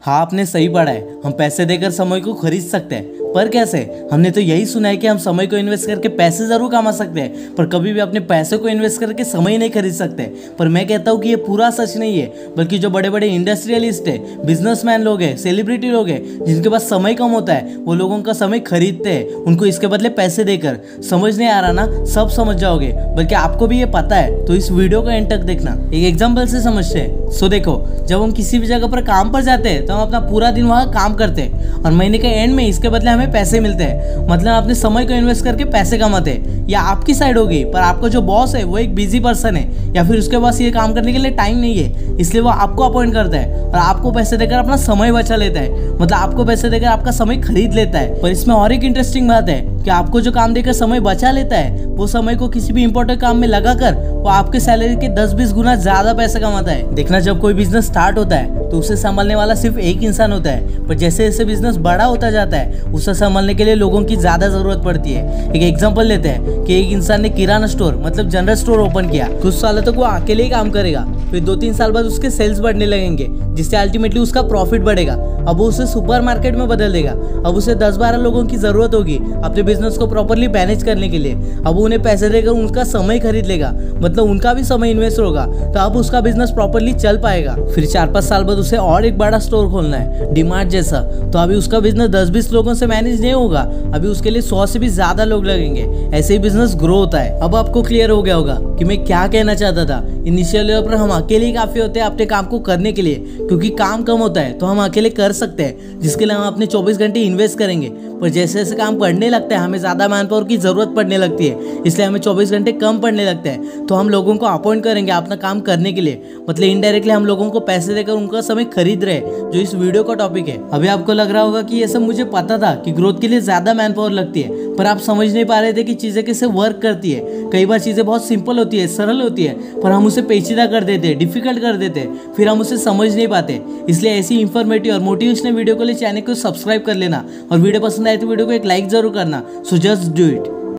हाँ, आपने सही पढ़ा है। हम पैसे देकर समय को खरीद सकते हैं, पर कैसे? हमने तो यही सुना है कि हम समय को इन्वेस्ट करके पैसे जरूर कमा सकते हैं, पर कभी भी अपने पैसे को इन्वेस्ट करके समय नहीं खरीद सकते। पर मैं कहता हूँ कि ये पूरा सच नहीं है, बल्कि जो बड़े बड़े इंडस्ट्रियलिस्ट है, बिजनेसमैन लोग हैं, सेलिब्रिटी लोग हैं, जिनके पास समय कम होता है, वो लोगों का समय खरीदते हैं उनको इसके बदले पैसे देकर। समझ नहीं आ रहा ना? सब समझ जाओगे, बल्कि आपको भी ये पता है तो इस वीडियो को एंड तक देखना। एक एग्जाम्पल से समझते हैं। सो देखो, जब हम किसी भी जगह पर काम पर जाते हैं तो हम अपना पूरा दिन वहाँ काम करते हैं और महीने के एंड में इसके बदले हमें पैसे मिलते हैं। मतलब अपने समय को इन्वेस्ट करके पैसे कमाते हैं। या आपकी साइड होगी, पर आपका जो बॉस है वो एक बिजी पर्सन है, या फिर उसके पास ये काम करने के लिए टाइम नहीं है, इसलिए वो आपको अपॉइंट करता है और आपको पैसे देकर अपना समय बचा लेता है। मतलब आपको पैसे देकर आपका समय खरीद लेता है। पर इसमें और एक इंटरेस्टिंग बात है कि आपको जो काम देकर समय बचा लेता है, वो समय को किसी भी इंपॉर्टेंट काम में लगाकर वो आपके सैलरी के 10-20 गुना ज्यादा पैसा कमाता है। देखना, जब कोई बिजनेस स्टार्ट होता है तो उसे संभालने वाला सिर्फ एक इंसान होता है, पर जैसे जैसे बिजनेस बड़ा होता जाता है उसे संभालने के लिए लोगों की ज्यादा जरूरत पड़ती है। एक एग्जांपल लेते हैं कि एक इंसान ने किराना स्टोर मतलब जनरल स्टोर ओपन किया। कुछ सालों तक वो अकेले ही काम करेगा, फिर 2-3 साल बाद उसके सेल्स बढ़ने लगेंगे, जिससे अल्टीमेटली उसका प्रॉफिट बढ़ेगा। अब वो उसे सुपरमार्केट में बदल देगा। अब उसे 10-12 लोगों की जरूरत होगी अपने बिजनेस को प्रॉपर्ली मैनेज करने के लिए। अब उन्हें पैसे देकर उनका समय खरीद लेगा, मतलब उनका भी समय इन्वेस्ट होगा, तो अब उसका बिजनेस प्रॉपर्ली चल पाएगा। फिर 4-5 साल बाद उसे और एक बड़ा स्टोर खोलना है, डीमार्ट जैसा, तो अभी उसका बिजनेस 10-20 लोगों से मैनेज नहीं होगा, अभी उसके लिए 100 से भी ज्यादा लोग लगेंगे। ऐसे ही बिजनेस ग्रो होता है। अब आपको क्लियर हो गया होगा कि मैं क्या कहना चाहता था। इनिशियल लेवल पर हम अकेले ही काफी होते हैं अपने काम को करने के लिए, क्योंकि काम कम होता है तो हम अकेले कर सकते हैं, जिसके लिए हम अपने 24 घंटे इन्वेस्ट करेंगे। पर जैसे जैसे काम बढ़ने लगता है हमें ज्यादा मैन पावर की जरूरत पड़ने लगती है, इसलिए हमें 24 घंटे कम पड़ने लगते हैं। तो हम लोगों को अपॉइंट करेंगे अपना काम करने के लिए, मतलब इनडायरेक्टली हम लोगों को पैसे देकर उनका समय खरीद रहे हैं, जो इस वीडियो का टॉपिक है। अभी आपको लग रहा होगा कि ये सब मुझे पता था कि ग्रोथ के लिए ज्यादा मैन पावर लगती है, पर आप समझ नहीं पा रहे थे कि चीजें कैसे वर्क करती है। कई बार चीजें बहुत सिंपल होती है, सरल होती है, पर हम उसे पेचीदा कर देते हैं, डिफिकल्ट कर देते हैं, फिर हम उसे समझ नहीं पाते। इसलिए ऐसी इंफॉर्मेटिव और मोटिवेशनल वीडियो के लिए चैनल को सब्सक्राइब कर लेना और वीडियो पसंद आए तो वीडियो को एक लाइक जरूर करना। So just do it.